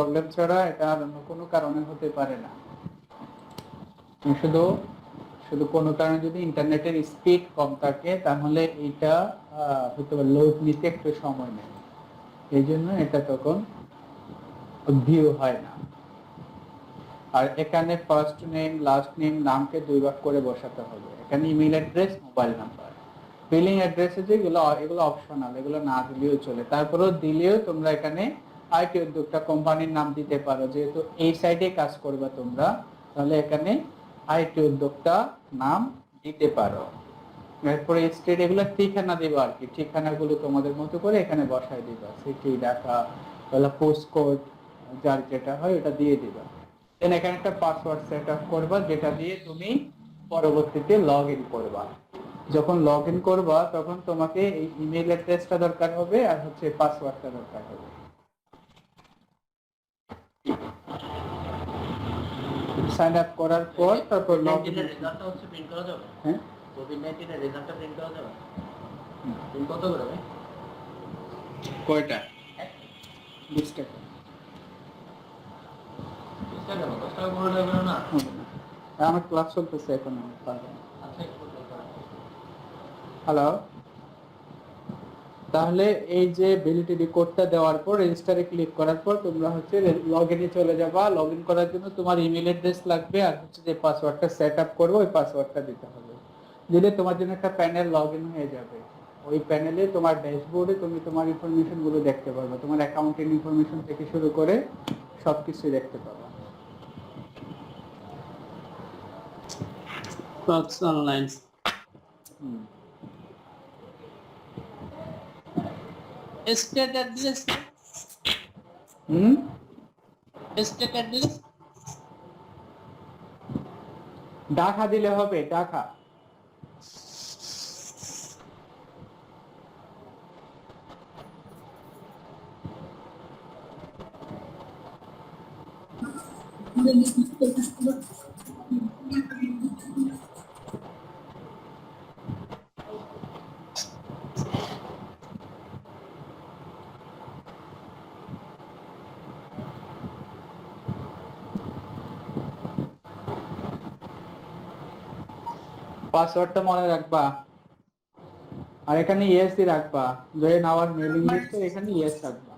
Problem ছাড়া এটা আর অন্য কোনো কারণে হতে পারে না। শুধু শুধু কোনো কারণে যদি ইন্টারনেটের স্পিড কম থাকে তাহলে এটা হয়তো লোড নিতে একটু সময় নেয়, এই জন্য এটা তখন ভিউ হয় না। আর এখানে ফার্স্ট নেম লাস্ট নেম নামকে 2 ভাগ করে বসাতে হবে। এখানে email address mobile number, billing অ্যাড্রেসে যেগুলো এগুলো অপশনাল, এগুলো না দিলেও চলে। তারপরেও দিলেও তোমরা এখানে আইটি উদ্যোক্তা কোম্পানির নাম দিতে পারো, যেহেতু এই সাইডে কাজ করবে তোমরা, তাহলে এখানে আইটি উদ্যোক্তা নাম দিতে পারো। এরপরে স্টেট এগুলো ঠিকানা দিবা আর কি, ঠিকানাগুলো তোমাদের মতো করে এখানে বসায় দিবা, সিটি ঢাকা তাহলে পোস্ট কোড যার যেটা হয় ওটা দিয়ে দিবা। দেন এখানে একটা পাসওয়ার্ড সেট আপ করবা যেটা দিয়ে তুমি পরবর্তীতে লগ ইন করবা। যখন লগ ইন করবা তখন তোমাকে এই ইমেল অ্যাড্রেসটা দরকার হবে আর হচ্ছে পাসওয়ার্ডটা দরকার হবে। সাইন আপ করার পর তারপর লগ ইন এর রেজাল্টটা হচ্ছে প্রিন্ট করা যাবে। হ্যাঁ, কোভিড-19 এর রেজাল্টটা প্রিন্ট করা যাবে। প্রিন্ট কত করে ভাই? কয়টা? 20 টাকা। 20 টাকা না, 10 টাকা করে লাগবে না? আমার ক্লাস চলতেছে এখন, পারবো না। আচ্ছা, হ্যালো, তাহলে এই যে ভ্যালিডিটি কোডটা দেওয়ার পর রেজিস্টারে ক্লিক করার পর তোমরা হচ্ছে লগইনে চলে যাবা। লগইন করার জন্য তোমার ইমেল অ্যাড্রেস লাগবে আর হচ্ছে যে পাসওয়ার্ডটা সেট আপ করবে ওই পাসওয়ার্ডটা দিতে হবে। দিলে তোমার জন্য একটা প্যানেল লগইন হয়ে যাবে। ওই প্যানেলে তোমার ড্যাশবোর্ডে তুমি তোমার ইনফরমেশন গুলো দেখতে পারবে, তোমার অ্যাকাউন্টের ইনফরমেশন থেকে শুরু করে সবকিছু দেখতে পাবে। Fox Online. State address. State address. Dhaka দিলে হবে, ঢাকা। পাসওয়ার্ডটা মনে রাখবা আর এখানে ইয়েস ই রাখবা। জয়েন আওয়ার মেইলিং লিস্টে এখানে ইয়েস রাখবা।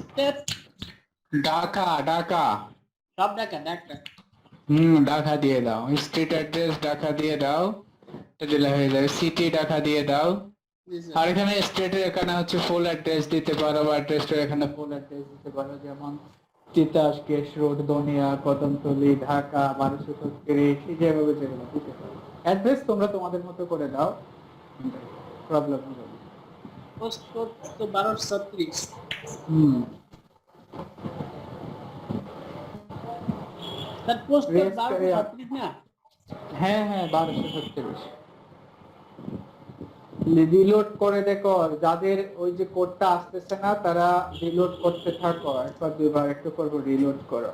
State. ঢাকা ঢাকা সব ঢাকা। ঢাকা দিয়ে দাও। স্ট্রিট অ্যাড্রেস ঢাকা দিয়ে দাও, এটা দিলে হয়ে যাবে। সিটি ঢাকা দিয়ে দাও। আর এখানে স্টেটের এখানে হচ্ছে ফুল অ্যাড্রেস দিতে পারো বা অ্যাড্রেসটা এখানে ফুল অ্যাড্রেস দিতে পারো, যেমন তিতাস কেশ রোড দনিয়া কদমতলী ঢাকা 1236, যেভাবে যেগুলো দিতে পারো। অ্যাড্রেস তোমরা তোমাদের মতো করে দাও, প্রবলেম হবে না। পোস্ট কোড তো 1236। তার পোস্ট কোড 1236 না? হ্যাঁ 1236। রিলোড করে দেখো, যাদের ওই যে কোডটা আসতেছে না তারা রিলোড করতে থাকো, একবার দুইবার একটু করবো, রিলোড করো।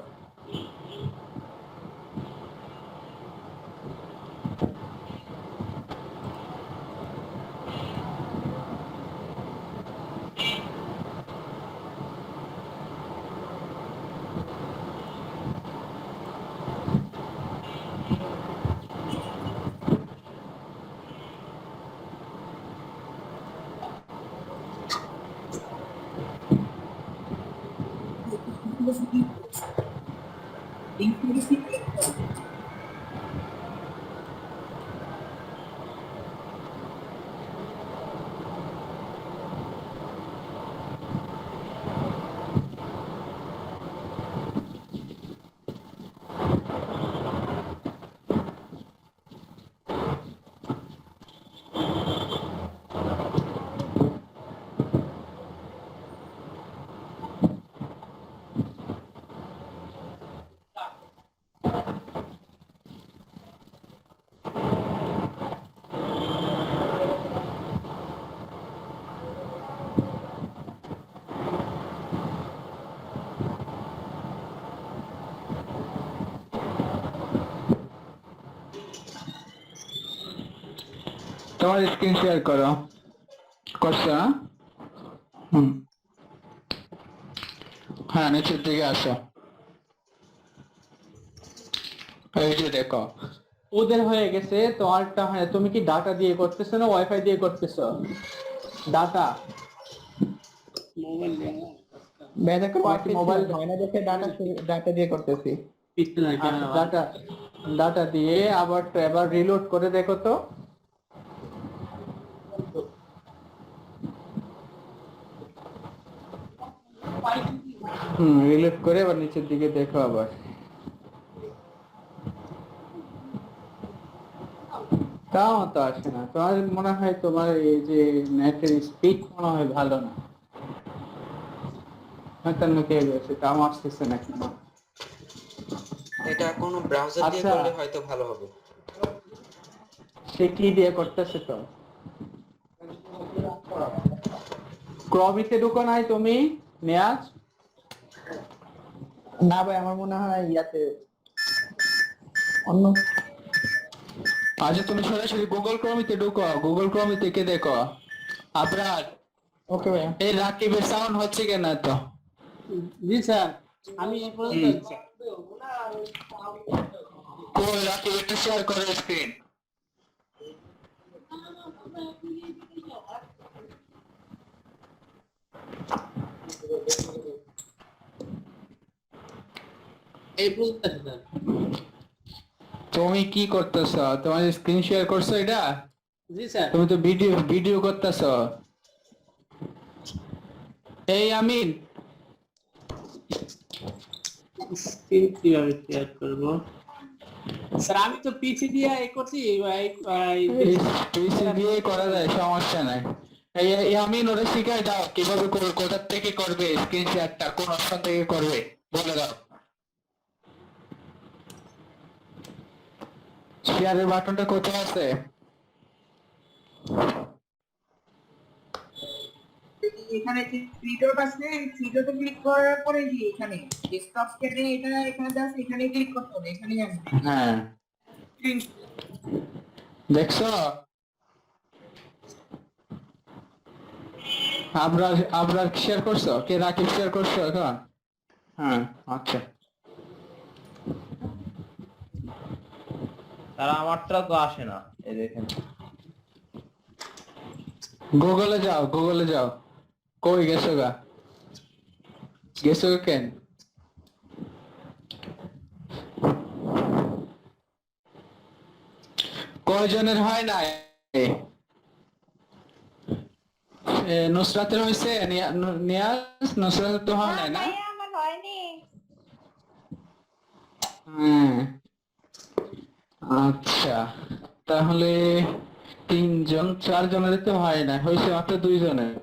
তোমার স্ক্রিন শেয়ার করো, করছো? হ্যাঁ নিচের দিকে আসো, এই যে দেখো ওদের হয়ে গেছে, তোমারটা হয়। তুমি কি ডাটা দিয়ে করতেছো না ওয়াইফাই দিয়ে করতেছো? ডাটা মোবাইল দিয়ে ব্যাটা করে তোমার কি মোবাইল হয় না দেখে ডাটা দিয়ে করতেছি। পিছনে ক্যামেরা ডাটা ডাটা দিয়ে আবার এবার রিলোড করে দেখো তো। রিলোড করে আবার নিচের দিকে দেখো আবার। তাও তো আসে না, তোমার মনে হয় তোমার এই যে নেটের স্পিড মনে হয় ভালো না, হয়তো কে গেছে, তাও আসতেছে না কেন? এটা কোনো ব্রাউজার দিয়ে আচ্ছা। করলে হয়তো ভালো হবে। সে কি দিয়ে করতেছে তো? ক্রমিতে ঢুকো নাই তুমি নিয়াজ? না ভাই, আমার মনে হয় ইয়াতে অন্য। আচ্ছা তুমি সরাসরি গুগল ক্রমিতে ঢুকো, গুগল ক্রমিতে কে দেখো। আবরার, ওকে ভাইয়া। এই রাকিবের সাউন্ড হচ্ছে কেন তো? জি স্যার, আমি এই পর্যন্ত আছি। কই রাকিব একটু শেয়ার করো স্ক্রিন। এই পর্যন্ত আছি স্যার। তুমি কি করতেছো? তোমার স্ক্রিন শেয়ার করছো এটা? জি স্যার। তুমি তো ভিডিও ভিডিও করতেছো। এই আমিন, স্ক্রিন কিভাবে শেয়ার করব? স্যার আমি তো পিসি দিয়ে এই করছি পিসি দিয়ে করা যায়, সমস্যা নাই। এই আমিন ওরা শিখাই দাও কিভাবে কোথা থেকে করবে স্ক্রিন শেয়ারটা, কোন অপশন থেকে করবে বলে দাও। শেয়ারের বাটনটা কোথায় আছে? এখানে যে থ্রি ডট আছে, থ্রি ডটে ক্লিক করার পরে যে এখানে ডেস্কটপ স্ক্রিনে এটা এখানে জাস্ট এখানে ক্লিক করতে হবে, এখানেই আসবে হ্যাঁ স্ক্রিন। দেখছো? আবরার আবরার শেয়ার করছো? কে রাকিব শেয়ার করছো এখন? হ্যাঁ আচ্ছা। তারা আমারটা তো আসে না, এই দেখেন। গুগলে যাও, গুগলে যাও। কই গেছো গা? গেছো কেন? কয়জনের হয় না? নুসরাতের হয়েছে? নিয়াজ নুসরাতের তো হয় নাই না? আমার হয়নি। হ্যাঁ আচ্ছা, তাহলে 3 জন 4 জনের তো হয় না, হয়েছে মাত্র 2 জনের।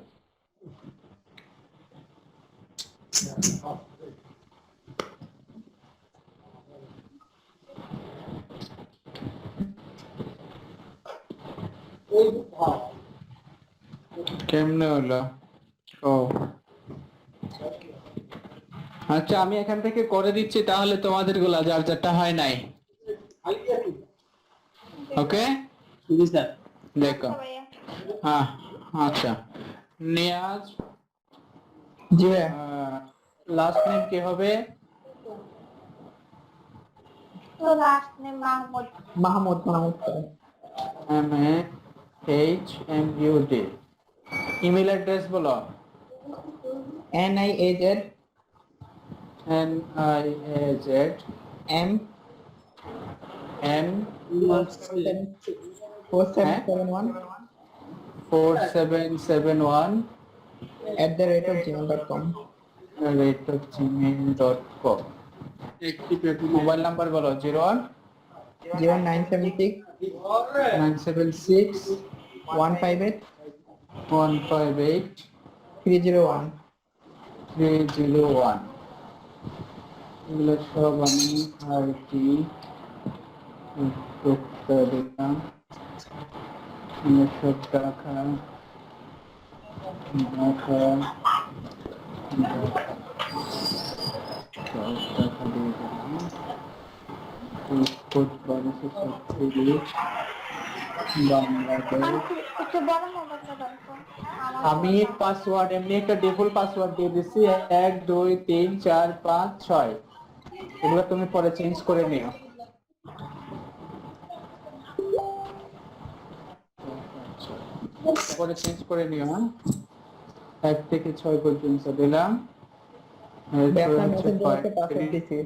কেমনে হলো? ও আচ্ছা, আমি এখান থেকে করে দিচ্ছি তাহলে তোমাদের গুলা যার যারটা হয় নাই। ওকে জি স্যার। দেখো। আচ্ছা ভাইয়া। হ্যাঁ আচ্ছা। নিয়াজ, জি ভাইয়া। লাস্ট নেম কি হবে? তো last name Mahmud. Mahmud Mahmud sir. MAHMUD। Email address বলো। NIAZ NIAZ M M 4771 4771 @gmail.com। gmail.com। Mobile number বলো। 01 0976 976 158 158 301। 301। এগুলো সব আমি আইটি দিলাম। সব টাকা সব টাকা দিয়ে দিলাম। বাংলাদেশ। একটু বড় মোবাইলটা দাও তো। আমি পাসওয়ার্ড এমনি একটা ডিফল্ট পাসওয়ার্ড দিয়ে দিচ্ছি 1 2 3 4 5 6 এগুলো তুমি পরে চেঞ্জ করে নিও পরে চেঞ্জ করে নিও হ্যাঁ 1 থেকে 6 পর্যন্ত দিলাম আপনার মেসেঞ্জারে পাসওয়ার্ড দিছি।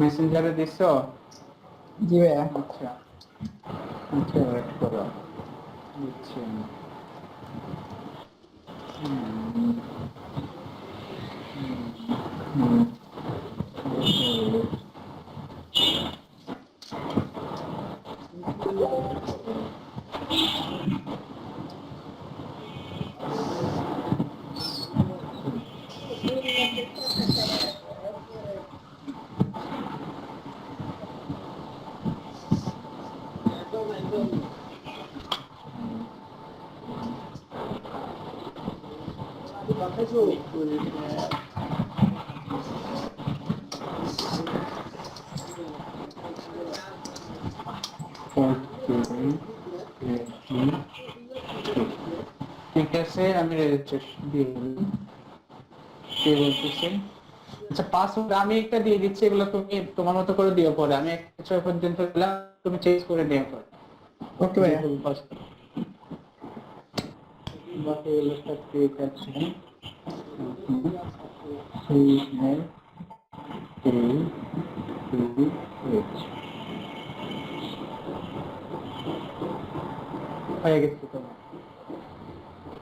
মেসেঞ্জারে দিছো জি ভাইয়া। আচ্ছা আচ্ছা ওয়েট করো দিচ্ছি আমি। হুম, হুম, ঠিক আছে আমি রেজিস্ট্রেশন দিয়ে দিলাম কে বলতেছে আচ্ছা পাসওয়ার্ড আমি একটা দিয়ে দিচ্ছি এগুলো তুমি তোমার মতো করে দিও পরে আমি 1 থেকে 6 পর্যন্ত দিলাম তুমি চেঞ্জ করে দিও পরে ওকে ভাইয়া। বাকি এগুলো সব ঠিক আছে হয়ে গেছে তোমার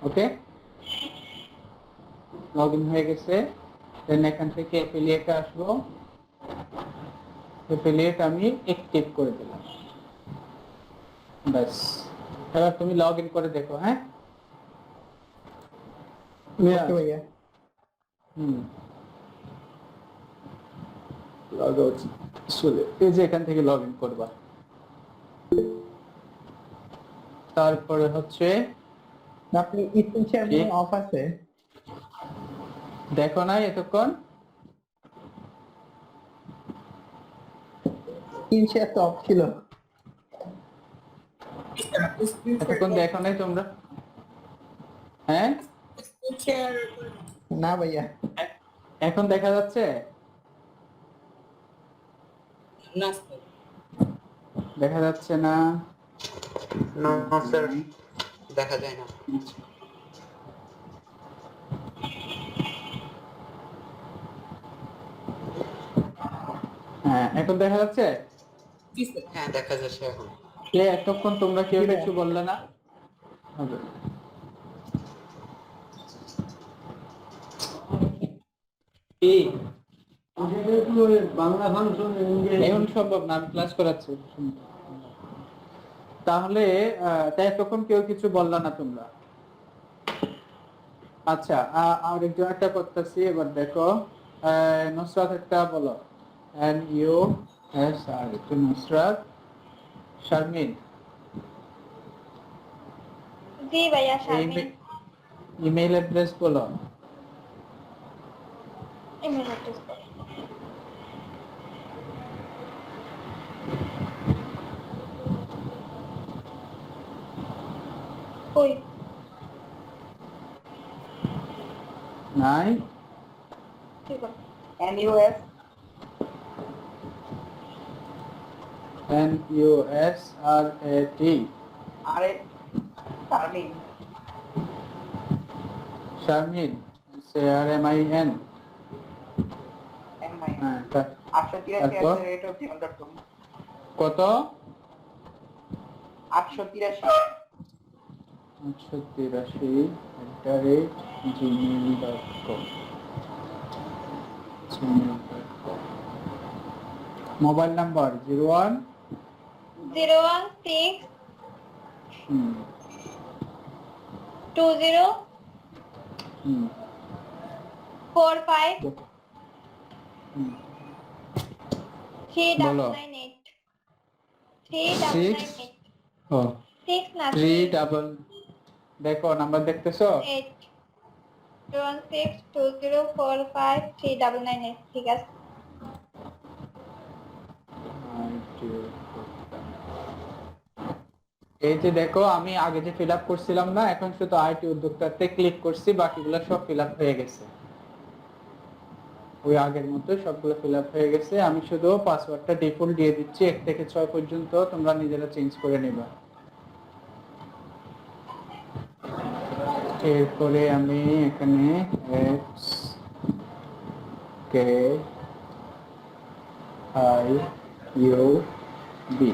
ওকে লগ ইন হয়ে গেছে দেন এখান থেকে অ্যাফিলিয়েটে আসবো অ্যাফিলিয়েট আমি অ্যাক্টিভ করে দিলাম বাস এবার তুমি লগ ইন করে দেখো হ্যাঁ ওকে ভাইয়া। হুম লগ আউট চলে এই যে এখান থেকে লগ ইন করবা তারপরে হচ্ছে আপনি স্ক্রিন শেয়ার অফ আছে? দেখো না এতক্ষণ স্ক্রিন শেয়ার তো অফ ছিল। এতক্ষণ দেখো নাই তোমরা হ্যাঁ না ভাইয়া। এখন দেখা যাচ্ছে দেখা যাচ্ছে না না স্যার দেখা যায় না। হ্যাঁ এখন দেখা যাচ্ছে হ্যাঁ দেখা যাচ্ছে এখন। এতক্ষণ তোমরা কেউ কিছু বললে না হবে কি বাংলা ফাংশন এখন সম্ভব না আমি ক্লাস করাচ্ছি তাহলে তাই এতক্ষণ কেউ কিছু বললা না তোমরা আচ্ছা আর একজন একটা করতেছি এবার দেখো নুসরাত একটা বলো NUSR একটু নুসরাত শারমিন জি ভাইয়া শারমিন ইমেল অ্যাড্রেস বলো ইমেল অ্যাড্রেস ওই নাই ঠিক আছে NUS NUSRAT আরে শারমিন শারমিন SARMIN MI হ্যাঁ 883@gmail.com কত 883 883@gmail.com মোবাইল নাম্বার 01 016 হুম 20 হুম 45 হুম 3998 3998 ও 6 না 3 ডাবল দেখো নাম্বার দেখতেছো 8 01620453998 ঠিক আছে এই যে দেখো আমি আগে যে ফিল আপ করছিলাম না, এখন শুধু আইটি উদ্যোক্তাতে ক্লিক করছি, বাকিগুলো সব ফিল আপ হয়ে গেছে। ওই আগের মতো সবগুলো ফিল আপ হয়ে গেছে। আমি শুধু পাসওয়ার্ডটা ডিফল্ট দিয়ে দিচ্ছি, 1 থেকে 6 পর্যন্ত, তোমরা নিজেরা চেঞ্জ করে নিবা। এরপরে আমি এখানে X K I U B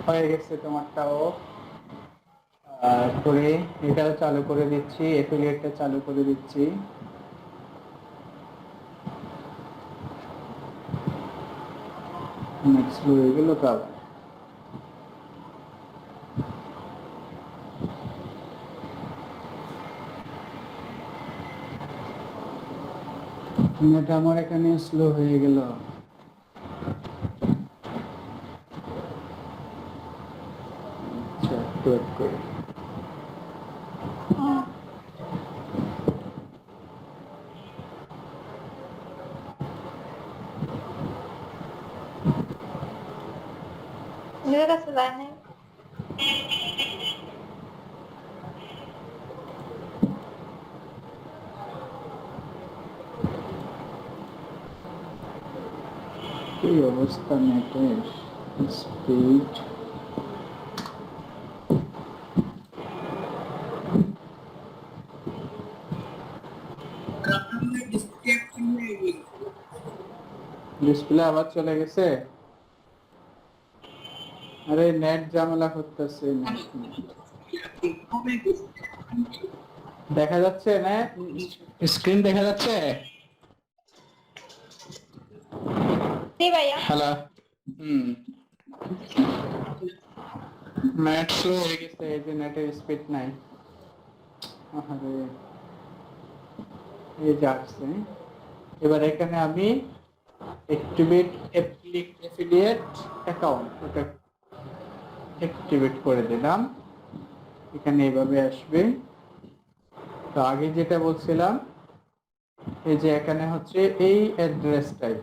হয়ে গেছে তোমারটাও। তারপরে এটাও চালু করে দিচ্ছি, এফিলিয়েটটা চালু করে দিচ্ছি। নেক্সট হয়ে গেল তো আবার। নেট আমার এখানে স্লো হয়ে গেল। আচ্ছা, একটু wait করি। নিজের কাছে যায় নাই। কি অবস্থা নেটের স্পিড? ডিসপ্লে আবার চলে গেছে। আরে নেট ঝামেলা করতেছে। দেখা যাচ্ছে না? স্ক্রিন দেখা যাচ্ছে? জি ভাইয়া। হ্যালো। নেট স্লো হয়ে গেছে, এই যে নেটের স্পিড নাই। আরে এই যাচ্ছে। এবার এখানে আমি অ্যাক্টিভেট অ্যাফিলিয়েট অ্যাকাউন্ট, ওটা অ্যাক্টিভেট করে দিলাম। এখানে এইভাবে আসবে। তো আগে যেটা বলছিলাম, এই যে এখানে হচ্ছে এই অ্যাড্রেসটাই,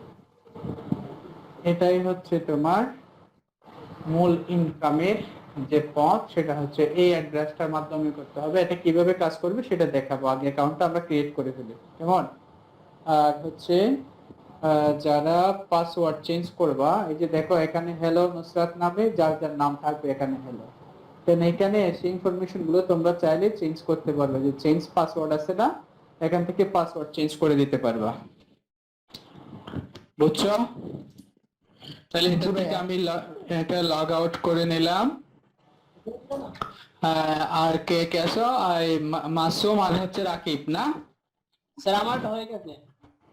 এটাই হচ্ছে তোমার মূল ইনকামের যে পথ, সেটা হচ্ছে এই অ্যাড্রেসটার মাধ্যমে করতে হবে। এটা কিভাবে কাজ করবে সেটা দেখাবো, আগে অ্যাকাউন্টটা আমরা ক্রিয়েট করে ফেলি, কেমন? আর হচ্ছে যারা পাসওয়ার্ড চেঞ্জ করবা, এই যে দেখো এখানে হ্যালো নুসরাত নামে যার যার নাম থাকবে এখানে হ্যালো। দেন এখানে সেই ইনফরমেশন গুলো তোমরা চাইলে চেঞ্জ করতে পারবে, যে চেঞ্জ পাসওয়ার্ড আছে না, এখান থেকে পাসওয়ার্ড চেঞ্জ করে দিতে পারবা। বুঝছো? তাহলে এটা থেকে আমি এটা লগ আউট করে নিলাম। আর কে কেসো আর মাসুম আর হচ্ছে রাকিব না? স্যার আমারটা হয়ে গেছে।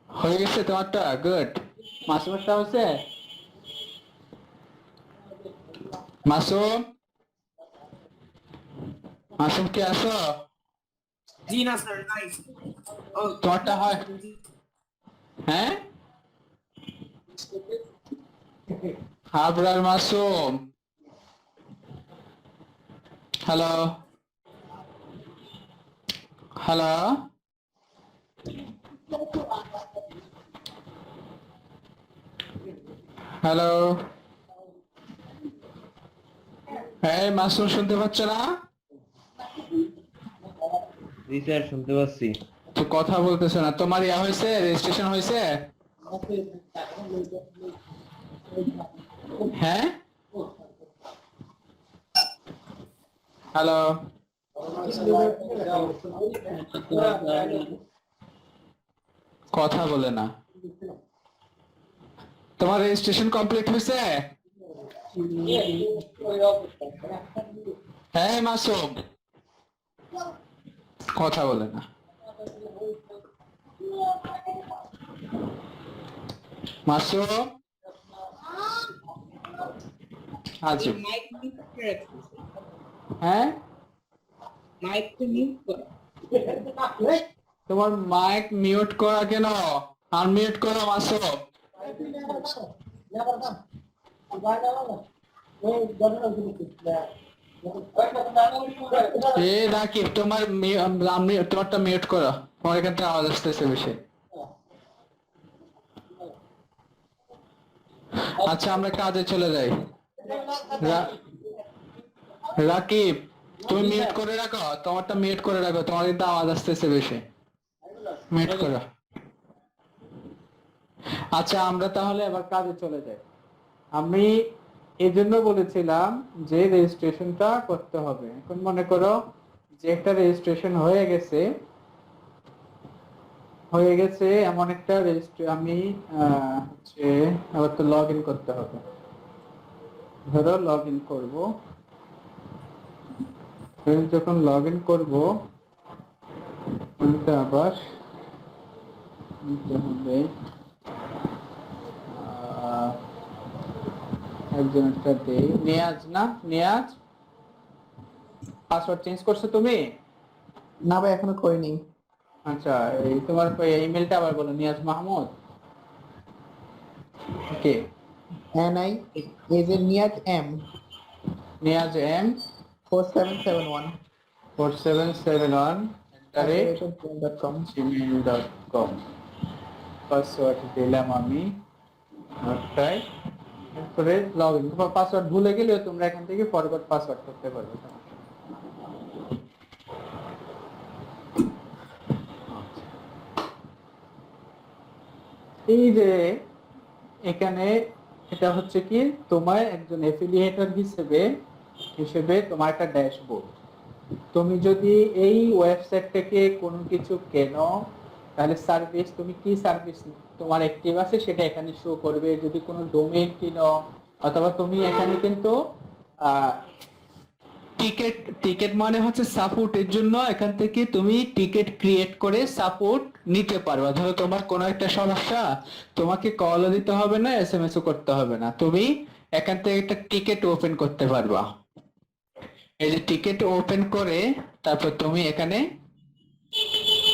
হয়ে গেছে তোমারটা? গুড। মাসুমেরটা হয়েছে? মাসুম, মাসুম কি আসো? জি না স্যার, নাই। ও তোমারটা হয়? হ্যাঁ, Abrar Masum. Hello hello, hello. হ্যাঁ মাসুম, শুনতে পাচ্ছ না? জি স্যার, শুনতে পাচ্ছি। তো কথা বলতেছ না। তোমার ইয়া হয়েছে, রেজিস্ট্রেশন হয়েছে? হ্যাঁ, হ্যালো। কথা বলে না। তোমার রেজিস্ট্রেশন কমপ্লিট হয়েছে? হ্যাঁ মাসুম, কথা বলে না। মাসুম, আজব। মাইক মিউট করে রাখছি। হ্যাঁ, মাইক তো মিউট করো। তোমার মাইক মিউট করা কেন? আনমিউট করো মাসুম। এ রাকিব, তোমারটা মিউট করো, তোমার এখান থেকে আওয়াজ আসতেছে বেশি। আচ্ছা আমরা কাজে চলে যাই। রাকিব তুমি মিউট করে রাখো, তোমারটা মিউট করে রাখো, তোমার কিন্তু আওয়াজ আসতেছে বেশি, মিউট করো। আচ্ছা আমরা তাহলে এবার কাজে চলে যাই। আমি এই জন্য বলেছিলাম যে রেজিস্ট্রেশনটা করতে হবে। এখন মনে করো যে একটা রেজিস্ট্রেশন হয়ে গেছে এমন একটা আমি হচ্ছে আবার তো লগ ইন করতে হবে। ধরো লগ ইন করবো, যখন লগ ইন করবো আবার নিতে হবে একজন একটা দেই, নিয়াজ না, নিয়াজ পাসওয়ার্ড চেঞ্জ করছো তুমি? না ভাই এখনো করিনি। আচ্ছা এই তোমার ইমেলটা আবার বলো, Niyaz Mahmud. Okay, NI is a Niyaz M Niyaz M 4771 4771 @gmail.com gmail.com। Password দিলাম আমি একটাই, এরপরে লগ ইন। তোমার পাসওয়ার্ড ভুলে গেলেও তোমরা এখান থেকে ফরগট পাসওয়ার্ড করতে পারবে। এই যে এখানে এটা হচ্ছে কি, তোমার একজন অ্যাফিলিয়েটর হিসেবে তোমার একটা ড্যাশবোর্ড। তুমি যদি এই ওয়েবসাইট থেকে কোনো কিছু কেনো তাহলে সার্ভিস, তুমি কি সার্ভিস তোমার অ্যাক্টিভ আছে সেটা এখানে শো করবে। যদি কোনো ডোমেইন কিনো অথবা তুমি এখানে কিন্তু টিকেট মানে হচ্ছে সাপোর্টের জন্য এখান থেকে তুমি টিকেট ক্রিয়েট করে সাপোর্ট নিতে পারবা। ধরো তোমার কোনো একটা সমস্যা, তোমাকে কলও দিতে হবে না, এসএমএসও করতে হবে না, তুমি এখান থেকে একটা টিকেট ওপেন করতে পারবা। এই যে টিকেট ওপেন করে তারপর তুমি এখানে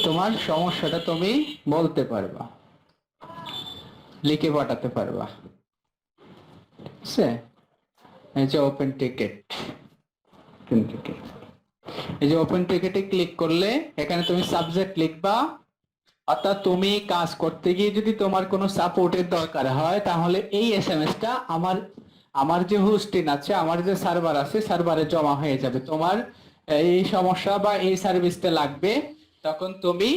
তোমার সমস্যাটা তুমি বলতে পারবা, লিখে পাঠাতে পারবা। ঠিক আছে, এই যে ওপেন টিকেট, এই যে ওপেন টিকেটে ক্লিক করলে এখানে তুমি সাবজেক্ট লিখবা। অর্থাৎ তুমি কাজ করতে গিয়ে যদি তোমার কোনো সাপোর্টের দরকার হয় তাহলে এই এসএমএসটা আমার যে হোস্টিং আছে, আমার যে সার্ভার আছে, সার্ভারে জমা হয়ে যাবে। তোমার এই সমস্যা বা এই সার্ভিসটা লাগবে, তখন তুমি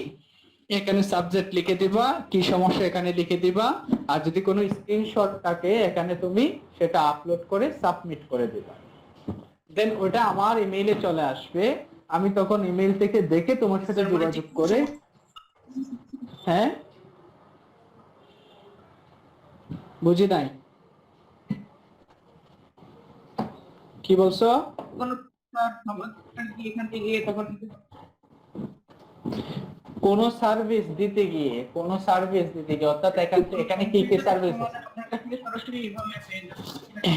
এখানে সাবজেক্ট লিখে দিবা, কি সমস্যা এখানে লিখে দিবা। আর যদি কোনো স্ক্রিনশট থাকে এখানে তুমি সেটা আপলোড করে সাবমিট করে দিবা। দেন ওটা আমার ইমেইলে চলে আসবে, আমি তখন ইমেইল থেকে দেখে তোমার সাথে যোগাযোগ করে। হ্যাঁ বুঝি নাই, কি বলছো? এখান থেকে তখন কোন সার্ভিস দিতে গিয়ে অর্থাৎ এখানে কি কি সার্ভিস?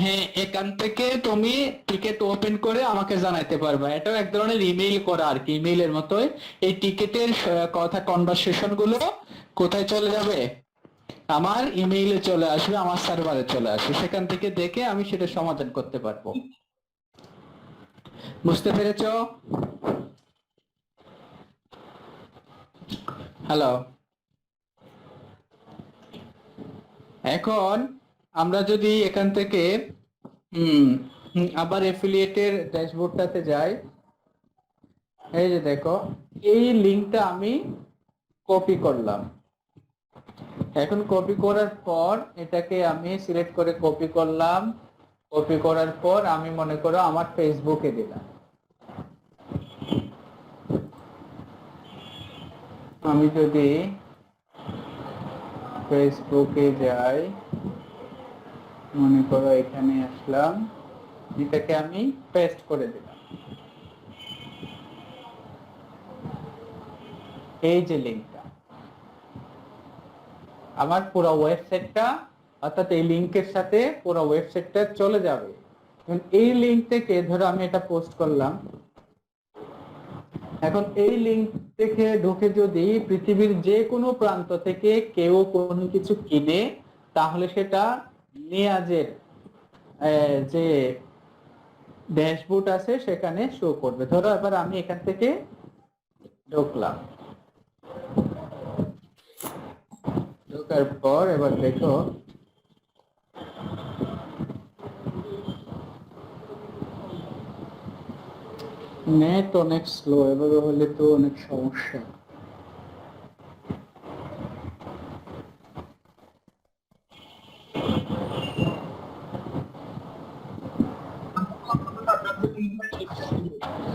হ্যাঁ, এখান থেকে তুমি টিকেট ওপেন করে আমাকে জানাইতে পারবা। এটাও এক ধরনের ইমেইল করা আর কি, ইমেইলের মতোই। এই টিকেটের কথা কনভারসেশন গুলো কোথায় চলে যাবে? আমার ইমেইলে চলে আসবে, আমার সার্ভারে চলে আসবে। সেখান থেকে দেখে আমি সেটা সমাধান করতে পারবো। বুঝতে পেরেছো? হ্যালো, এখন আমরা যদি এখান থেকে আবার অ্যাফিলিয়েটের ড্যাশবোর্ডটাতে যাই, এই যে দেখো এই লিংকটা আমি কপি করলাম। এখন কপি করার পর এটাকে আমি সিলেক্ট করে কপি করলাম। কপি করার পর আমি মনে করো আমার ফেসবুকে দিলাম। আমি যদি ফেসবুকে যাই, মনে করো এখানে আসলাম, এটাকে আমি পেস্ট করে দিলাম। এই যে লিংকটা, আমার পুরো ওয়েবসাইটটা, অর্থাৎ এই লিংকের সাথে পুরো ওয়েবসাইটটা চলে যাবে। এই লিংক থেকে ধরো আমি এটা পোস্ট করলাম। এখন এই লিংক থেকে ঢুকে যদি পৃথিবীর যে কোনো প্রান্ত থেকে কেউ কোনো কিছু কিনে, তাহলে সেটা নিয়াজের যে ড্যাশবোর্ড আছে সেখানে শো করবে। ধরো এবার আমি এখান থেকে ঢুকলাম, ঢোকার পর এবার দেখো নেট অনেক স্লো, এভাবে হলে তো অনেক সমস্যা।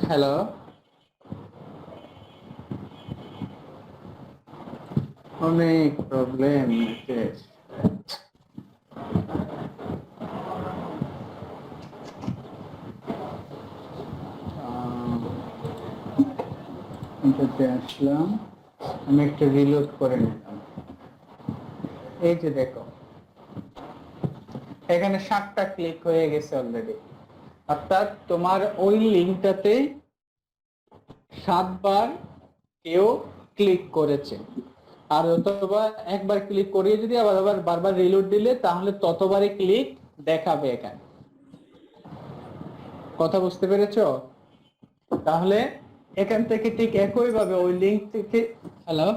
হ্যালো, অনেক প্রবলেম নেটের। এটাতে আসলাম, আমি একটা রিলোড করে নিলাম। এই যে দেখো, এখানে 7টা ক্লিক হয়ে গেছে অলরেডি। অর্থাৎ তোমার ওই লিঙ্কটাতে 7বার কেউ ক্লিক করেছে। আর অথবা একবার ক্লিক করিয়ে যদি আবার বারবার রিলোড দিলে তাহলে ততবারই ক্লিক দেখাবে এখানে। কথা বুঝতে পেরেছো? তাহলে এখান থেকে ঠিক একই ভাবে ওই লিঙ্ক থেকে, হ্যালো,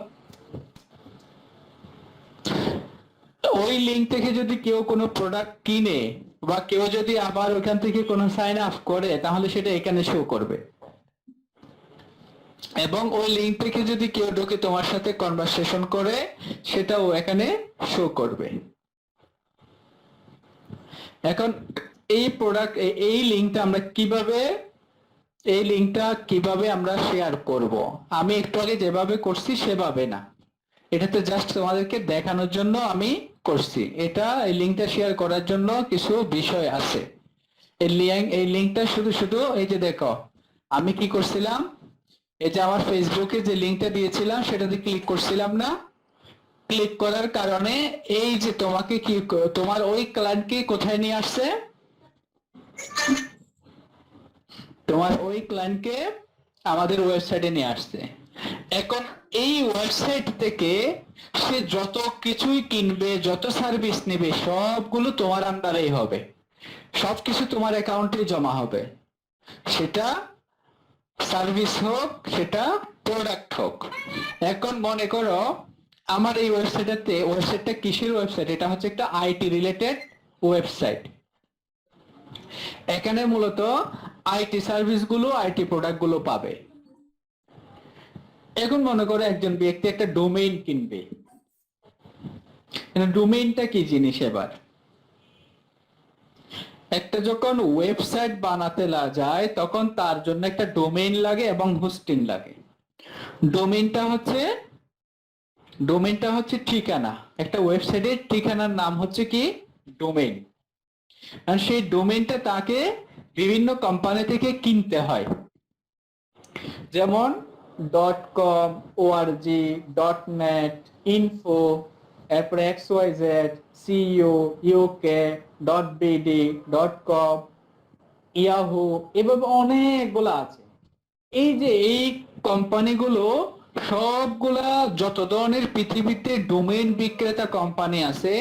ওই লিঙ্ক থেকে যদি কেউ কোনো প্রোডাক্ট কিনে বা কেউ যদি আবার ওখান থেকে কোনো সাইন আপ করে তাহলে সেটা এখানে শো করবে। এবং ওই লিঙ্ক থেকে যদি কেউ ঢুকে তোমার সাথে কনভারসেশন করে সেটাও এখানে শো করবে। এখন এই প্রোডাক্ট, এই লিঙ্কটা আমরা কিভাবে আমরা শেয়ার করব? আমি একটু আগে যেভাবে করছি সেভাবে না, এটাতে জাস্ট তোমাদেরকে দেখানোর জন্য আমি করছি। এই লিঙ্কটা শেয়ার করার জন্য কিছু বিষয় আছে। এই লিঙ্কটা শুধু এই যে দেখো, আমি কি করছিলাম, এই যে আমার ফেসবুকে যে লিঙ্কটা দিয়েছিলাম সেটাতে ক্লিক করছিলাম না। ক্লিক করার কারণে এই যে তোমার ওই ক্লায়েন্টকে কোথায় নিয়ে আসছে? তোমার ওই ক্লায়েন্টকে আমাদের ওয়েবসাইটে নিয়ে আসছে। এখন এই ওয়েবসাইট থেকে সে যত কিছুই কিনবে, যত সার্ভিস নেবে, সবগুলো তোমার আন্ডারেই হবে, সবকিছু তোমার অ্যাকাউন্টে জমা হবে। সেটা সার্ভিস হোক, সেটা প্রোডাক্ট হোক। এখন মনে করো আমার এই ওয়েবসাইটটা কিসের ওয়েবসাইট? এটা হচ্ছে একটা আইটি রিলেটেড ওয়েবসাইট। এখানে মূলত আইটি সার্ভিসগুলো, আইটি প্রোডাক্টগুলো পাবে। এখন মনে করো একজন ব্যক্তি একটা ডোমেইন কিনবে। ডোমেইনটা কি জিনিস? এবার একটা যখন ওয়েবসাইট বানাতে যায় তখন তার জন্য একটা ডোমেইন লাগে এবং হোস্টিং লাগে। ডোমেইনটা হচ্ছে ঠিকানা। একটা ওয়েবসাইটের ঠিকানার নাম হচ্ছে কি? ডোমেইন। আর সেই ডোমেইনটা তাকে বিভিন্ন কোম্পানি থেকে কিনতে হয়, যেমন .com, org, .net, info, এরপরে XYZ, CEO, UK, .bd, .com, Yahoo, এভাবে অনেকগুলো আছে। এই যে এই কোম্পানিগুলো সবগুলা, যত ধরনের পৃথিবীতে ডোমেইন বিক্রেতা কোম্পানি আছে,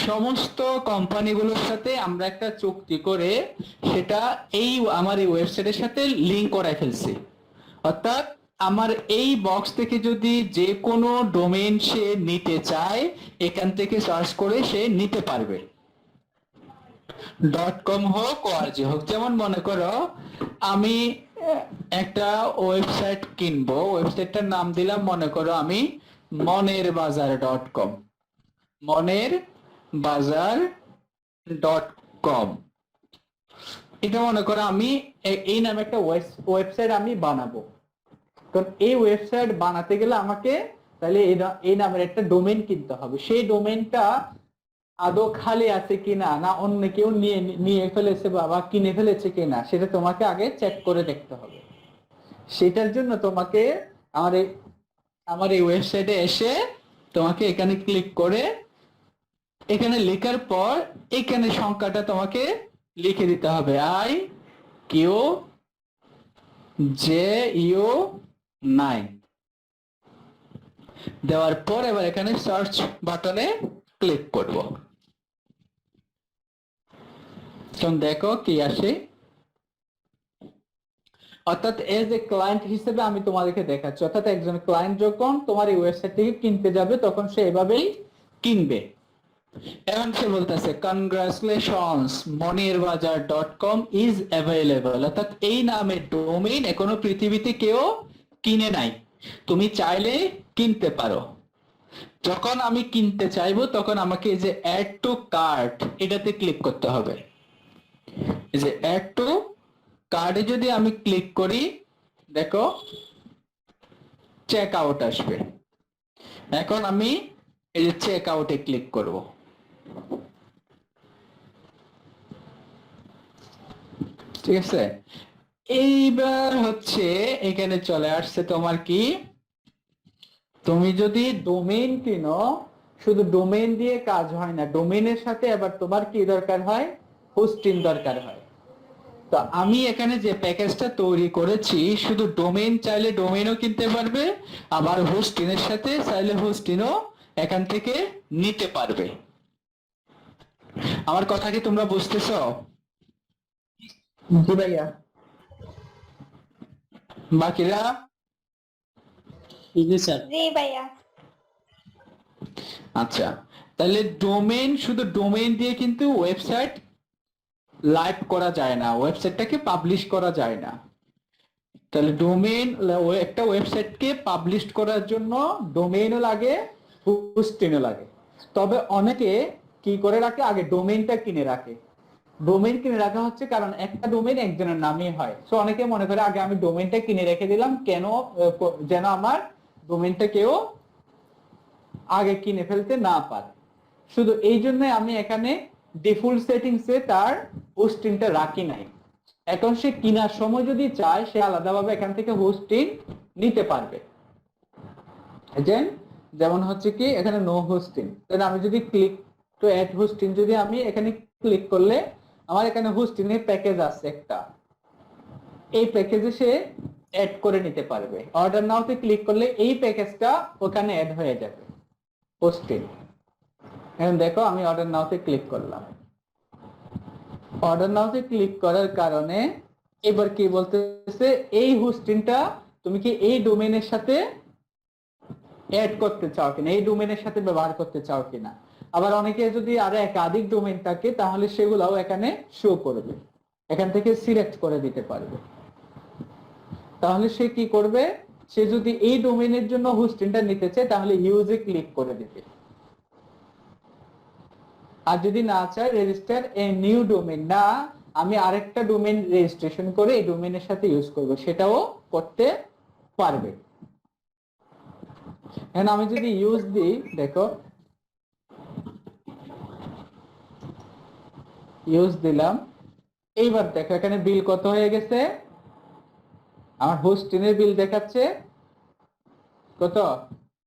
সমস্ত কোম্পানিগুলোর সাথে আমরা একটা চুক্তি করে সেটা আমার এই ওয়েবসাইটের সাথে লিংক করাই ফেলছি। অর্থাৎ আমার এই বক্স থেকে যদি যে কোনো ডোমেইন সে নিতে চায়, এখান থেকে সার্চ করে সে নিতে পারবে। .com হোক, org হোক। যেমন মনে করো আমি একটা ওয়েবসাইট কিনবো, ওয়েবসাইটটার নাম দিলাম মনে করো আমি monerbazaar.com, monerbazaar.com। এটা মনে করো আমি এই নামে একটা ওয়েবসাইট আমি বানাবো। কারণ এই ওয়েবসাইট বানাতে গেলে আমাকে তাহলে এই নামের একটা ডোমেইন কিনতে হবে। সেই ডোমেইনটা আদৌ খালি আছে কিনা, না অন্য কেউ নিয়ে ফেলেছে বা কিনে ফেলেছে কিনা, সেটা তোমাকে আগে চেক করে দেখতে হবে। সেটার জন্য তোমাকে আমার এই ওয়েবসাইটে এসে তোমাকে এখানে ক্লিক করে এখানে লেখার পর এখানে সংখ্যাটা তোমাকে লিখে দিতে হবে, IQJU9। দেওয়ার পর এবার এখানে সার্চ বাটনে ক্লিক করব। দেখো কি আসে। অর্থাৎ এজ এ ক্লায়েন্ট হিসেবে আমি তোমাদেরকে দেখাচ্ছি। অর্থাৎ একজন ক্লায়েন্ট যখন তোমার এই ওয়েবসাইট থেকে কিনতে যাবে তখন সে এভাবেই কিনবে। এখন সে বলতেছে কনগ্রাচুলেশনস monirbazaar.com ইজ অ্যাভেলেবল, অর্থাৎ এই নামের ডোমেইন এখনো পৃথিবীতে কেউ কিনে নাই, তুমি চাইলে কিনতে পারো। যখন আমি কিনতে চাইবো তখন আমাকে এই যে অ্যাড টু কার্ট এটাতে ক্লিক করতে হবে। এই যে অ্যাড টু কার্ডে যদি আমি ক্লিক করি, দেখো চেক আউট আসবে। এখন আমি এই যে চেক আউটে ক্লিক করব। ঠিক আছে, এইবার হচ্ছে এখানে চলে আসছে তোমার কি, তুমি যদি ডোমেইন কিনো, শুধু ডোমেইন দিয়ে কাজ হয় না, ডোমেইনের সাথে আবার তোমার কি দরকার হয়, হোস্টিং দরকার হয়। তো আমি এখানে যে প্যাকেজটা তৈরি করেছি, শুধু ডোমেইন চাইলে ডোমেইনও কিনতে পারবে, আবার হোস্টিং এর সাথে চাইলে হোস্টিংও এখান থেকে নিতে পারবে। আমার কথা কি তোমরা বুঝতেছো? জি ভাইয়া। বাকিরা? জি স্যার। জি ভাইয়া। আচ্ছা, তাহলে ডোমেইন, শুধু ডোমেইন দিয়ে কিন্তু ওয়েবসাইট লাইভ করা যায় না, ওয়েবসাইটটাকে পাবলিশ করা যায় না। তাহলে ডোমেইন, একটা ওয়েবসাইটকে পাবলিশ করার জন্য ডোমেইনও লাগে, হোস্টিংও লাগে। তবে অনেকে কি করে রাখে, আগে ডোমেইনটা কিনে রাখে। ডোমেইন কিনে রাখা হচ্ছে কারণ একটা ডোমেইন একজনের নামে হয়। সো অনেকে মনে করে আগে আমি ডোমেইনটা কিনে রেখে দিলাম, কেন, যেন আমার ডোমেইনটা কেউ আগে কিনে ফেলতে না পারে। শুধু এই জন্য আমি এখানে ডিফল্ট সেটিংসে তার হোস্টিংটা রাখি নাই। এখন সে কেনার সময় যদি চায়, সে আলাদাভাবে এখান থেকে হোস্টিং নিতে পারবে। যেমন হচ্ছে কি এখানে নো হোস্টিং, তাহলে আমি যদি ক্লিক টু অ্যাড হোস্টিং, যদি আমি এখানে ক্লিক করলে আমার এখানে হোস্টিং এর প্যাকেজ আছে একটা, এই প্যাকেজে সে অ্যাড করে নিতে পারবে। অর্ডার নাওতে ক্লিক করলে এই প্যাকেজটা ওখানে অ্যাড হয়ে যাবে, হোস্টিং। এখন দেখো আমি অর্ডার নাওতে ক্লিক করলাম, অর্ডার নাওতে ক্লিক করার কারণে এবার কি বলতেছে, এই হোস্টিংটা তুমি কি এই ডোমেইনের সাথে অ্যাড করতে চাও কিনা, এই ডোমেইনের সাথে ব্যবহার করতে চাও কিনা। আবার অনেকে যদি আরো একাধিক ডোমেইন থাকে, তাহলে সেগুলোও এখানে শো করবে, এখান থেকে সিলেক্ট করে দিতে পারবে। তাহলে সে কি করবে, সে যদি এই ডোমেইনের জন্য হোস্টিংটা নিতে চায়, তাহলে ইউজে ক্লিক করে দিবে। আর যদি না চায়, রেজিস্টার এ নিউ ডোমেইন, না আমি আরেকটা ডোমেইন রেজিস্ট্রেশন করে এই ডোমেইনের সাথে ইউজ করব, সেটাও করতে পারবে। এখন আমি যদি ইউজ দিই, দেখো ইউজ দিলাম, এইবার দেখো এখানে বিল কত হয়ে গেছে, আমার হোস্টিং এর বিল দেখাচ্ছে কত,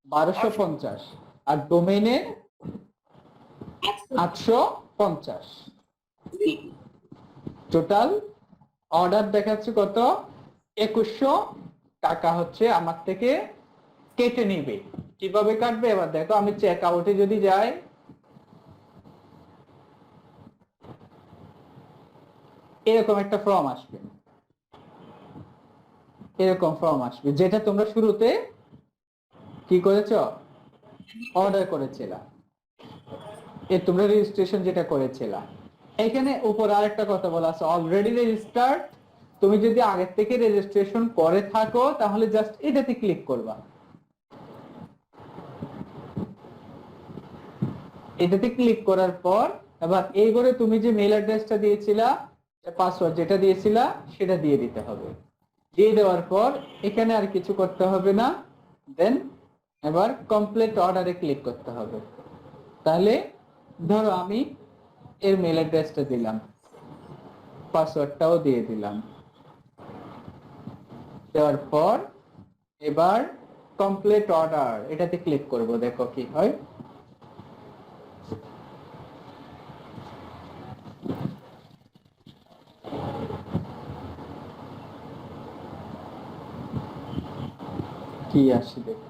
1250, আর ডোমেইনের 850। টোটাল অর্ডার দেখাচ্ছে কত, 2100 টাকা হচ্ছে আমার থেকে কেটে নিবে। কিভাবে কাটবে এবার দেখো, আমি চেক আউটে যদি যাই, এরকম একটা ফর্ম আসবে, এরকম ফর্ম আসবে, যেটা তোমরা শুরুতে কি করেছ, অর্ডার করেছিলা, তোমরা রেজিস্ট্রেশন যেটা করেছিলা। এখানে উপর আরেকটা কথা বলা আছে, অলরেডি রেজিস্টার্ড। তুমি যদি আগে থেকে রেজিস্ট্রেশন করে থাকো, তাহলে জাস্ট এটাতে ক্লিক করবা, এটাতে ক্লিক করার পর এবার এই ঘরে তুমি যে মেইল অ্যাড্রেসটা দিয়েছিলা, পাসওয়ার্ড যেটা দিয়েছিলা, সেটা দিয়ে দিতে হবে। দিয়ে দেওয়ার পর এখানে আর কিছু করতে হবে না, দেন এবার কমপ্লিট অর্ডারে ক্লিক করতে হবে। তাহলে ধরো আমি এর মেইল অ্যাড্রেসটা দিলাম, পাসওয়ার্ডটাও দিয়ে দিলাম, দেওয়ার পর এবার কমপ্লিট অর্ডার এটাতে ক্লিক করব, দেখো কি হয়। কি আসে দেখো,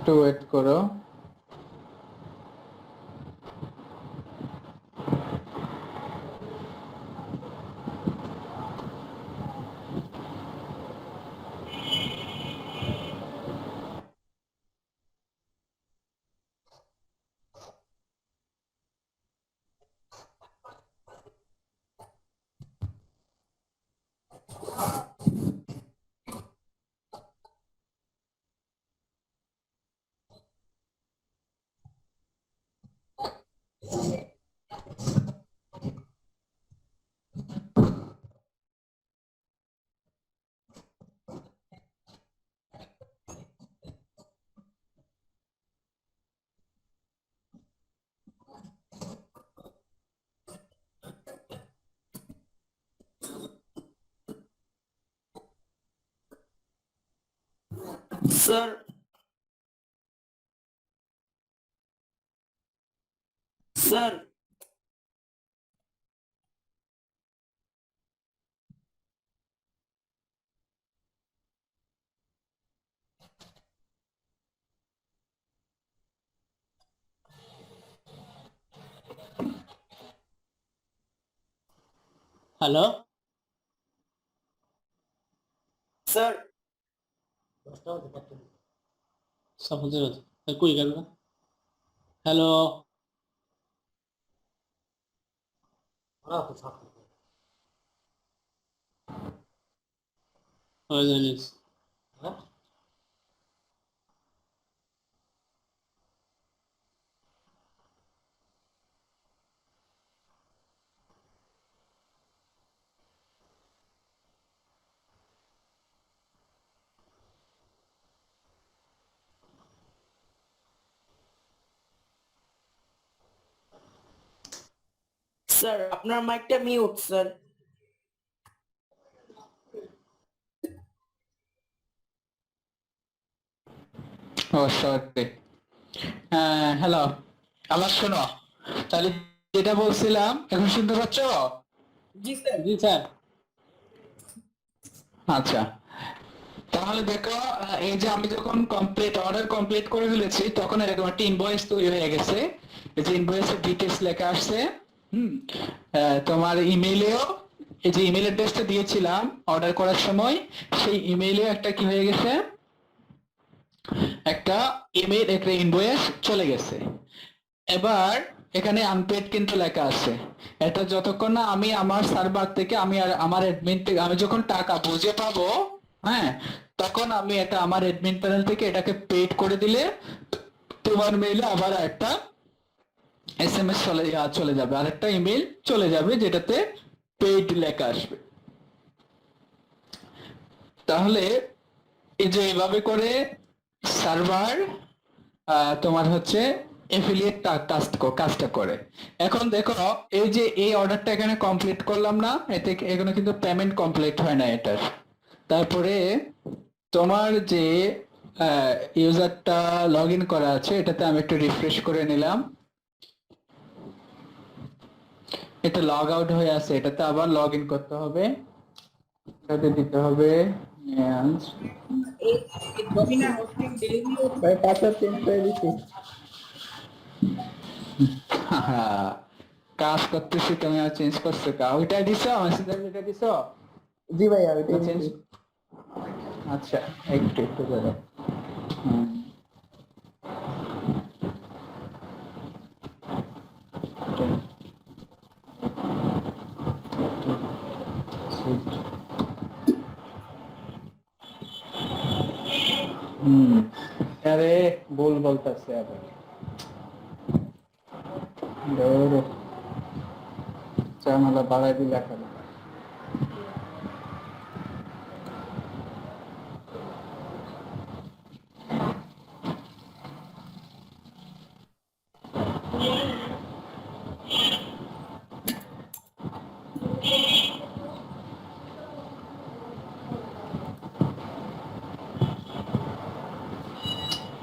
একটু ওয়েট করো। স্যার স্যার হ্যালো স্যার সফল কই গেল না হ্যালো হয় জানিস স্যার আপনার মাইকটা মিউট স্যার ও সরি। হ্যালো, আবার শোনো। তাহলে যেটা বলছিলাম এখন শুনতে পাচ্ছ? জি স্যার জি স্যার আচ্ছা, তাহলে দেখো, এই যে আমি যখন অর্ডার কমপ্লিট করে ফেলেছি তখন এরকম একটা ইনভয়েস তৈরি হয়ে গেছে। এই যে ইনভয়েসের ডিটেলস লেখা আসছে। তোমার ইমেইলেও এই যে ইমেল অ্যাড্রেসটা দিয়েছিলাম অর্ডার করার সময়, সেই ইমেইলেও একটা কি হয়ে গেছে, একটা একটা ইনভয়েস চলে গেছে। এবার এখানে আনপেড কিন্তু লেখা আছে। এটা যতক্ষণ না আমি আমার সার্ভার থেকে আমার অ্যাডমিন থেকে আমি যখন টাকা বুঝে পাবো, হ্যাঁ, তখন আমি এটা আমার অ্যাডমিন প্যানেল থেকে এটাকে পেড করে দিলে তোমার মেইলে আবার একটা এসএমএস চলে যাবে, আরেকটা ইমেল চলে যাবে যেটাতে পেইড লেখা আসবে। তাহলে এই যে এইভাবে করে সার্ভার তোমার হচ্ছে এফিলিয়েট কাজটা করে। এখন দেখো, এই যে এই অর্ডারটা এখানে কমপ্লিট করলাম না, এতে এখানে কিন্তু পেমেন্ট কমপ্লিট হয় না এটার। তারপরে তোমার যে ইউজারটা লগ ইন করা আছে এটাতে আমি একটু রিফ্রেশ করে নিলাম। এটা লগ আউট হয়ে আছে, এটাতে আবার লগ ইন করতে হবে। এটাতে দিতে হবে এই ডোমিনার হোস্টিং ডেলিভারি ভাই পাসওয়ার্ড চেঞ্জ করে দিছি। কাজ করতেছি, তুমি আর চেঞ্জ করছো কা? ওইটা দিছো মেসেঞ্জার, ওইটা দিছো? জি ভাইয়া ওইটাই চেঞ্জ। দিছি। আচ্ছা, একটু একটু দাঁড়াও। হুম। আরে ভুল বলতেছে আবার। ধরো, ঝামেলা বাড়াই দিলে কেন?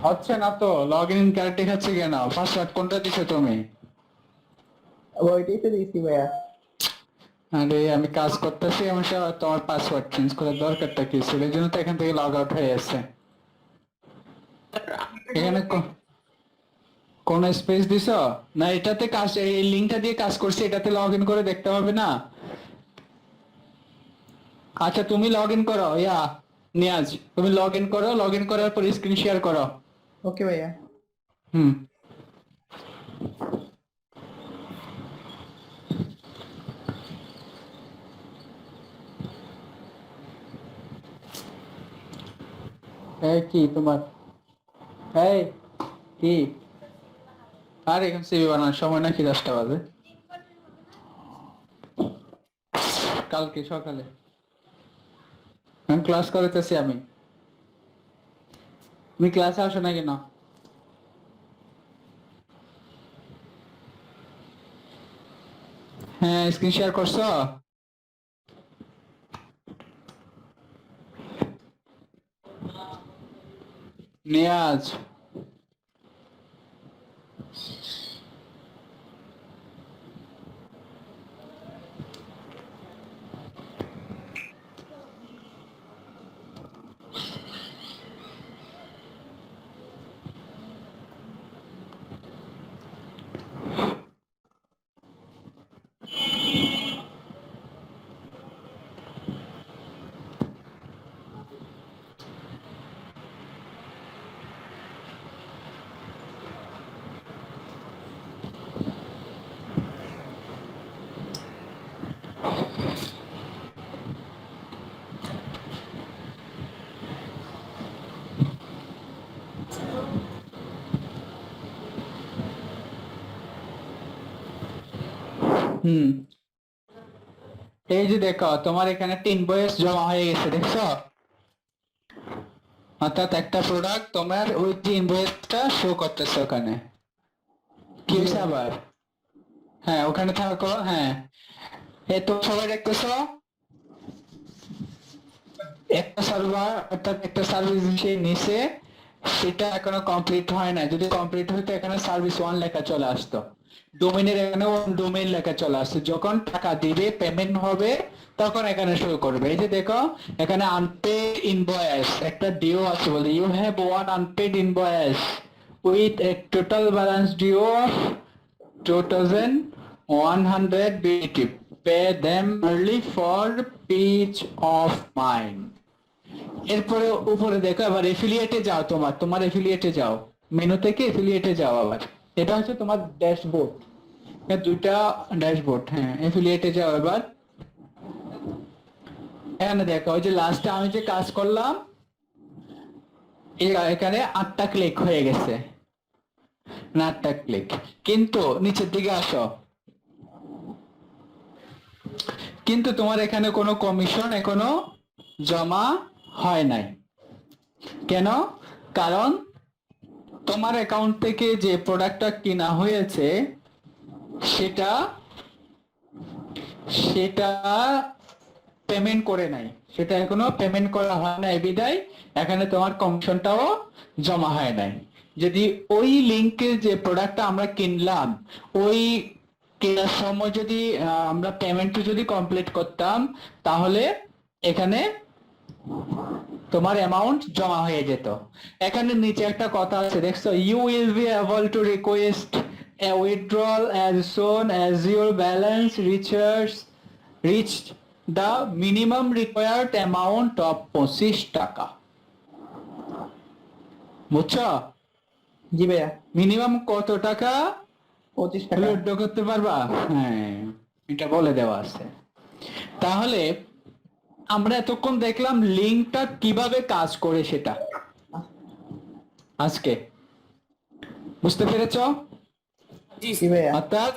হচ্ছে না তো, লগ ইন কার্ড দেখাচ্ছে কেন? পাসওয়ার্ড কোনটা দিছো তুমি? ওইটাই তো দিছি ভাইয়া। আরে আমি কাজ করতেছি, আমার সাথে তোমার পাসওয়ার্ড চেঞ্জ করার দরকারটা কি ছিল? এই জন্য তো এখান থেকে লগ আউট হয়ে আছে। স্যার, আমি একটা এখানে কোন স্পেস দিছো না? এটাতে কাজ, এই লিংকটা দিয়ে কাজ করছি, এটাতে লগ ইন করে দেখতে হবে না? আচ্ছা তুমি লগ ইন করো, নিয়াজ তুমি লগ ইন করো, লগ ইন করার পর স্ক্রিন শেয়ার করো। ওকে ভাইয়া। হুম, এই কি তোমার, এই কি, আর এখন সিভি বানানোর সময় নাকি 10টা বাজে? কালকে সকালে আমি ক্লাস করতেছি। তুমি ক্লাসে আসো না কেন? হ্যাঁ, স্ক্রিন শেয়ার করছো? নিয়াজ হুম, এই যে দেখো তোমার এখানে 3 ইনভয়েস জমা হয়ে গেছে, দেখছো? অর্থাৎ একটা প্রোডাক্ট তোমার ওই 3 ইনভয়েসটা শো করতেছে ওখানে। কি হয়েছে আবার? হ্যাঁ, ওখানে থাকো। হ্যাঁ, এই তো সবাই দেখতেছো একটা সার্ভার, অর্থাৎ একটা সার্ভিস সে নিচে, সেটা এখনো কমপ্লিট হয় না। যদি কমপ্লিট হতো এখানে সার্ভিস 1 লেখা চলে আসতো, ডোমেইনের এখানে ডোমেইন লেখা চলে আসছে। যখন টাকা দিবে, পেমেন্ট হবে, তখন এখানে শো করবে। এই যে দেখো এখানে আনপেড ইনভয়েস একটা ডিও আছে, বলে you have one unpaid invoice with a total balance due of 2100 BT. Pay them early for peace of mind. এরপরে উপরে দেখো, আবার এফিলিয়েটে যাও, তোমার এফিলিয়েটে যাও, মেনু থেকে এফিলিয়েটে যাও। আবার এটা হচ্ছে তোমার ড্যাশবোর্ড, দুইটা ড্যাশবোর্ড। হ্যাঁ, এফিলিয়েটে যাও। এবার এখানে দেখো, ওই যে লাস্টে আমি যে কাজ করলাম, এখানে 8টা ক্লিক হয়ে গেছে না? 8টা ক্লিক। কিন্তু নিচের দিকে আসো, কিন্তু তোমার এখানে কোনো কমিশন এখনো জমা হয় নাই। কেন? কারণ তোমার অ্যাকাউন্ট থেকে যে প্রোডাক্টটা কিনা হয়েছে সেটা পেমেন্ট করে নাই, সেটা এখনো পেমেন্ট করা হয় নাই, বিদায় এখানে তোমার কমিশনটাও জমা হয় নাই। যদি ওই লিংকে যে প্রোডাক্টটা আমরা কিনলাম, ওই কেনার সময় যদি আমরা পেমেন্ট যদি কমপ্লিট করতাম, তাহলে এখানে তোমার অ্যামাউন্ট জমা হয়ে যেত। এখানে নিচে একটা কথা আছে, দেখছো? You will be able to request a withdrawal as soon as your balance reach the minimum required amount of 25 taka. বুঝছো? জি ভাইয়া। মিনিমাম কত টাকা 25 টাকা। উইথড্র করতে পারবা? হ্যাঁ, এটা বলে দেওয়া আছে। তাহলে আমরা এতক্ষণ দেখলাম লিংকটা কিভাবে কাজ করে, সেটা আজকে বুঝতে পেরেছো? জি ভাইয়া। অর্থাৎ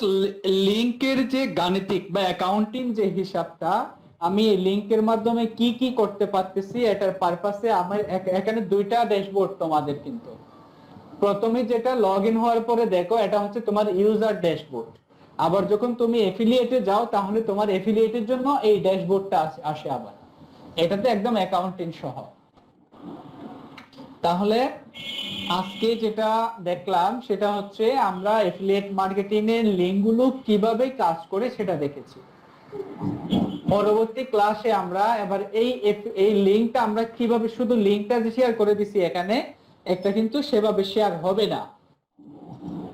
লিংকের যে গাণিতিক বা অ্যাকাউন্টিং যে হিসাবটা, আমি এই লিংকের মাধ্যমে কি কি করতে পারতেছি, এটার পারপাসে আমার এখানে 2টা ড্যাশবোর্ড তোমাদের। কিন্তু প্রথমে যেটা লগ ইন হওয়ার পরে দেখো, এটা হচ্ছে তোমার ইউজার ড্যাশবোর্ড। আবার যখন তুমি এফিলিয়েটে যাও, তাহলে তোমার এফিলিয়েটের জন্য এই ড্যাশবোর্ডটা আসে আবার, এটাতে একদম অ্যাকাউন্টিং সহ। তাহলে আজকে যেটা দেখলাম সেটা হচ্ছে আমরা এফিলিয়েট মার্কেটিং এর লিংকগুলো কিভাবে কাজ করে সেটা দেখেছি। পরবর্তী ক্লাসে আমরা এবার এই লিংকটা আমরা কিভাবে, শুধু লিংকটা শেয়ার করে দিছি এখানে, একটা কিন্তু সেভাবে শেয়ার হবে না।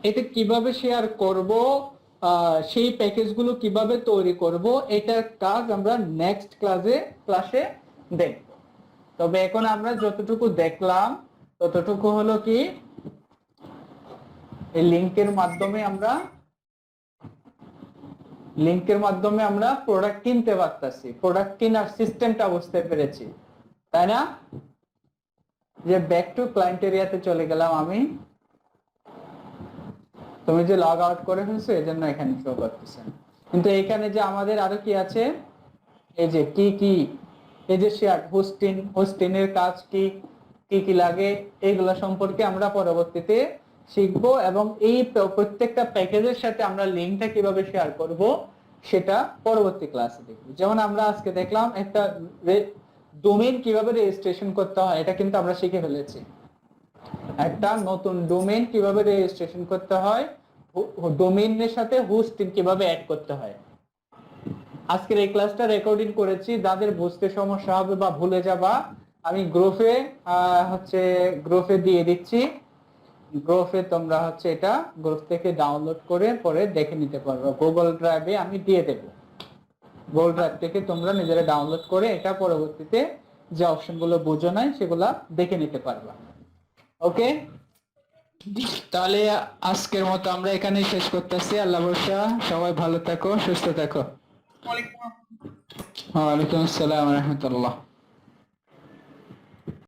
এটা কিভাবে শেয়ার করব, সেই প্যাকেজগুলো কিভাবে তৈরি করব, এটার কাজ আমরা নেক্সট ক্লাসে দেখব। তবে এখন আমরা যতটুকু দেখলাম ততটুকু হলো কি, এই লিংকের মাধ্যমে আমরা প্রোডাক্ট কিনতে পারতাছি, প্রোডাক্ট কেনার সিস্টেমটা বুঝতে পেরেছি, তাই না? যে ব্যাক টু ক্লায়েন্ট এরিয়াতে চলে গেলাম আমি, তুমি যে লগ আউট করে ফেলছো এজন্য এখানে শো করতেছে। কিন্তু এখানে যে আমাদের আরো কি আছে, এই যে কি এই যে শেয়ার হোস্টিং এর কাজ কি লাগে, এইগুলা সম্পর্কে আমরা পরবর্তীতে শিখবো, এবং এই প্রত্যেকটা প্যাকেজের সাথে আমরা লিংকটা কিভাবে শেয়ার করব সেটা পরবর্তী ক্লাসে দেখব। যেমন আমরা আজকে দেখলাম একটা ডোমেইন কিভাবে রেজিস্ট্রেশন করতে হয়, এটা কিন্তু আমরা শিখে ফেলেছি। একটা নতুন ডোমেইন কিভাবে রেজিস্ট্রেশন করতে হয়, ডোমেইনের সাথে হোস্টিং কিভাবে অ্যাড করতে হয়। আজকের এই ক্লাসটা রেকর্ডিং করেছি, যাদের বুঝতে সমস্যা হবে বা ভুলে যাবা আমি গ্রুপে দিয়ে দিচ্ছি। গ্রুপে তোমরা এটা গ্রুপ থেকে ডাউনলোড করে পরে দেখে নিতে পারবে। গুগল ড্রাইভে আমি দিয়ে দেব, গুগল ড্রাইভ থেকে তোমরা নিজেরা ডাউনলোড করে এটা পরবর্তীতে যে অপশনগুলো বুঝো নাই সেগুলা দেখে নিতে পারবা। ওকে, তাহলে আজকের মতো আমরা এখানেই শেষ করতেছি। আল্লাহ ভরসা, সবাই ভালো থাকো, সুস্থ থাকো। ওয়ালাইকুম আসসালাম ওয়া রাহমাতুল্লাহ।